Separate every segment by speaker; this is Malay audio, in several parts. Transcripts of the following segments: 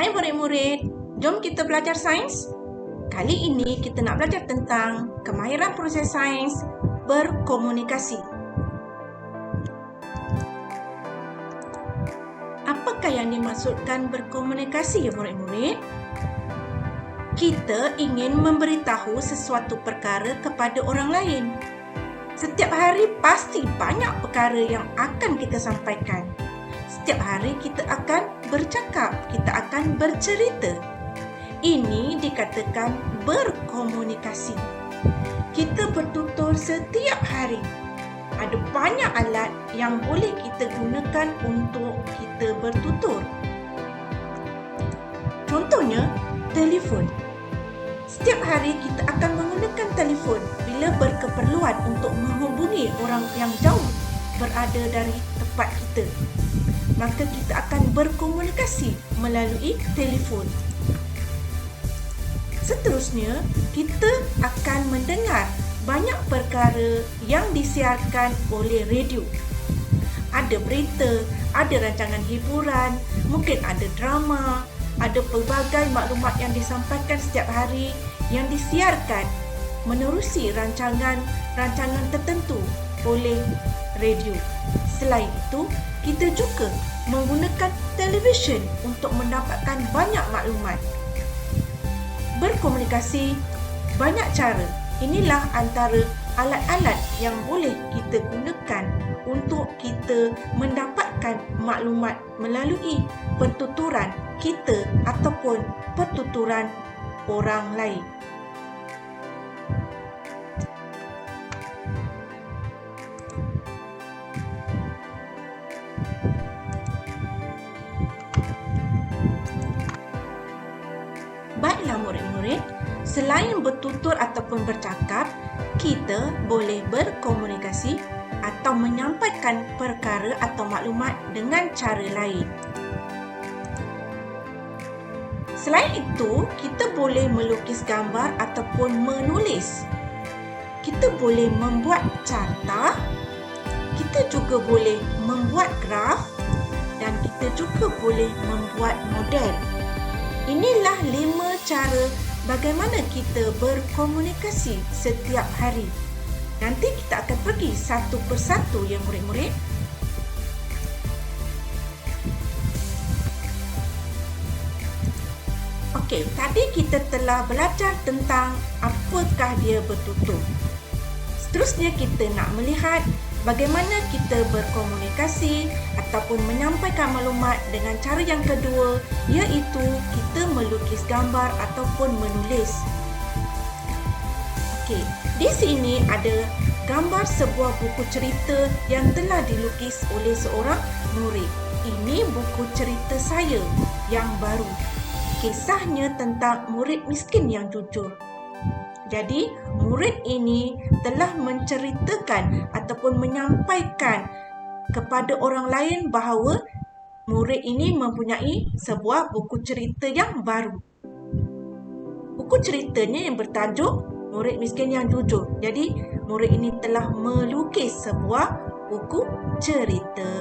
Speaker 1: Hai murid-murid, jom kita belajar sains. Kali ini kita nak belajar tentang kemahiran proses sains berkomunikasi. Apakah yang dimaksudkan berkomunikasi ya murid-murid? Kita ingin memberitahu sesuatu perkara kepada orang lain. Setiap hari pasti banyak perkara yang akan kita sampaikan. Setiap hari kita akan bercakap, kita akan bercerita. Ini dikatakan berkomunikasi. Kita bertutur setiap hari. Ada banyak alat yang boleh kita gunakan untuk kita bertutur. Contohnya, telefon. Setiap hari kita akan menggunakan telefon bila berkeperluan untuk menghubungi orang yang jauh berada dari tempat kita. Maka kita akan berkomunikasi melalui telefon. Seterusnya, kita akan mendengar banyak perkara yang disiarkan oleh radio. Ada berita, ada rancangan hiburan, mungkin ada drama, ada pelbagai maklumat yang disampaikan setiap hari yang disiarkan menerusi rancangan tertentu oleh radio. Selain itu, kita juga menggunakan televisyen untuk mendapatkan banyak maklumat. Berkomunikasi banyak cara. Inilah antara alat-alat yang boleh kita gunakan untuk kita mendapatkan maklumat melalui pertuturan kita ataupun pertuturan orang lain. Baiklah murid-murid, selain bertutur ataupun bercakap, kita boleh berkomunikasi atau menyampaikan perkara atau maklumat dengan cara lain. Selain itu, kita boleh melukis gambar ataupun menulis. Kita boleh membuat carta, kita juga boleh membuat graf dan kita juga boleh membuat model. Inilah 5 cara bagaimana kita berkomunikasi setiap hari. Nanti kita akan pergi satu persatu ya murid-murid. Okey, tadi kita telah belajar tentang apakah dia bertutur. Seterusnya kita nak melihat bagaimana kita berkomunikasi ataupun menyampaikan maklumat dengan cara yang kedua, iaitu kita melukis gambar ataupun menulis. Okey, di sini ada gambar sebuah buku cerita yang telah dilukis oleh seorang murid. Ini buku cerita saya yang baru. Kisahnya tentang murid miskin yang jujur. Jadi, murid ini telah menceritakan ataupun menyampaikan kepada orang lain bahawa murid ini mempunyai sebuah buku cerita yang baru. Buku ceritanya yang bertajuk Murid Miskin yang Jujur. Jadi, murid ini telah melukis sebuah buku cerita.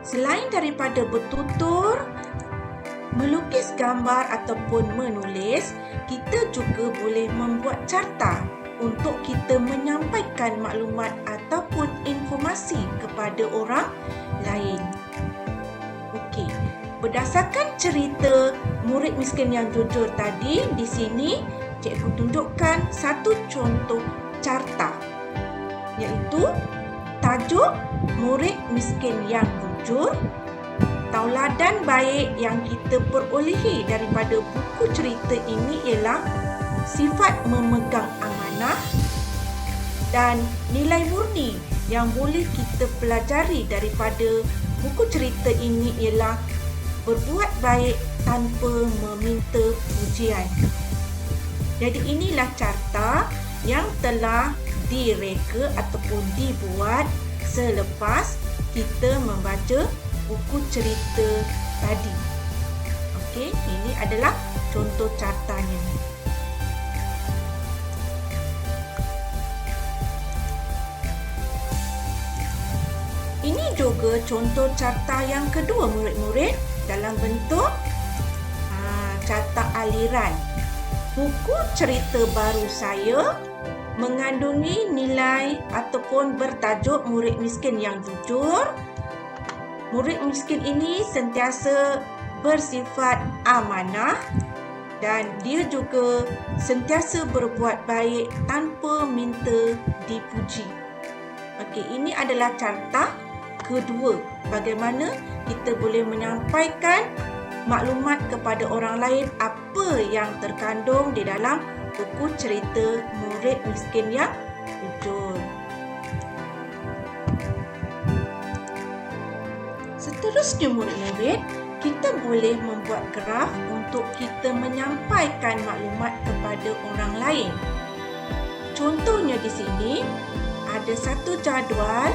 Speaker 1: Selain daripada bertutur, melukis gambar ataupun menulis, kita juga boleh membuat carta untuk kita menyampaikan maklumat ataupun informasi kepada orang lain. Okey, berdasarkan cerita murid miskin yang jujur tadi, di sini cikgu tunjukkan satu contoh carta, iaitu tajuk Murid Miskin yang Jujur. Tauladan baik yang kita perolehi daripada buku cerita ini ialah sifat memegang amanah, dan nilai murni yang boleh kita pelajari daripada buku cerita ini ialah berbuat baik tanpa meminta pujian. Jadi inilah carta yang telah direka ataupun dibuat selepas kita membaca buku cerita tadi. Okey, ini adalah contoh cartanya. Ini juga contoh carta yang kedua murid-murid dalam bentuk carta aliran. Buku cerita baru saya mengandungi nilai ataupun bertajuk murid miskin yang jujur. Murid miskin ini sentiasa bersifat amanah dan dia juga sentiasa berbuat baik tanpa minta dipuji. Okey, ini adalah carta kedua. Bagaimana kita boleh menyampaikan maklumat kepada orang lain apa yang terkandung di dalam buku cerita murid miskin yang jujur. Seterusnya murid-murid, kita boleh membuat graf untuk kita menyampaikan maklumat kepada orang lain. Contohnya di sini ada satu jadual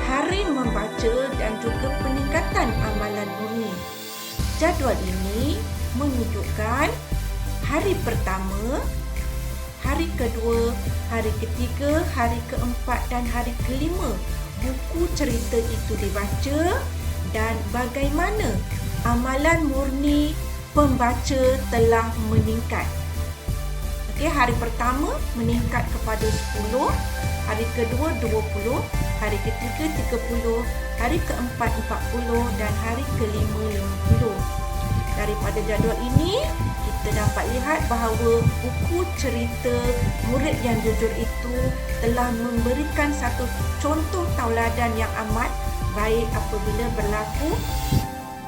Speaker 1: hari membaca dan juga peningkatan amalan murni. Jadual ini menunjukkan hari pertama, hari kedua, hari ketiga, hari keempat dan hari kelima buku cerita itu dibaca dan bagaimana amalan murni pembaca telah meningkat. Okey, hari pertama meningkat kepada 10, hari kedua 20, hari ketiga 30, hari keempat 40 dan hari kelima 50. Daripada jadual ini, kita dapat lihat bahawa buku cerita murid yang jujur itu telah memberikan satu contoh tauladan yang amat baik apabila berlaku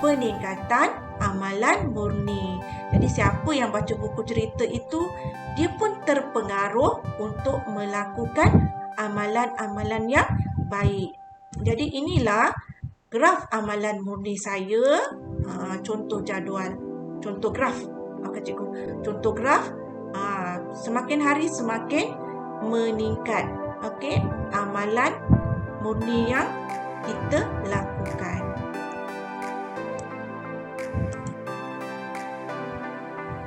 Speaker 1: peningkatan amalan murni. Jadi siapa yang baca buku cerita itu, dia pun terpengaruh untuk melakukan amalan-amalan yang baik. Jadi inilah graf amalan murni saya. Contoh jadual, contoh graf. Cikgu, contoh graf, semakin hari semakin meningkat. Okey, amalan murni yang kita lakukan.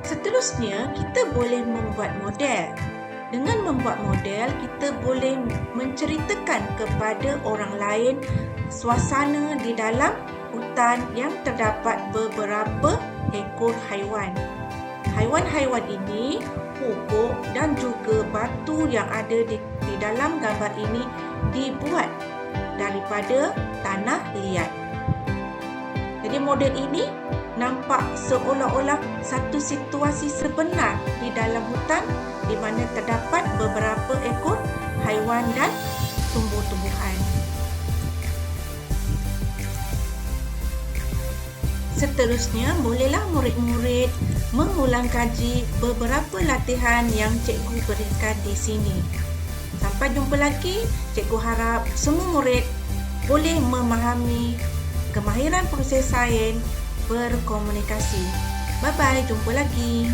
Speaker 1: Seterusnya, kita boleh membuat model. Dengan membuat model, kita boleh menceritakan kepada orang lain suasana di dalam hutan yang terdapat beberapa ekor haiwan. Haiwan-haiwan ini, pokok dan juga batu yang ada di dalam gambar ini dibuat daripada tanah liat. Jadi model ini nampak seolah-olah satu situasi sebenar di dalam hutan di mana terdapat beberapa ekor haiwan dan tumbuh-tumbuhan. Seterusnya, bolehlah murid-murid mengulang kaji beberapa latihan yang cikgu berikan di sini. Sampai jumpa lagi, cikgu harap semua murid boleh memahami kemahiran proses sains berkomunikasi. Bye-bye, jumpa lagi.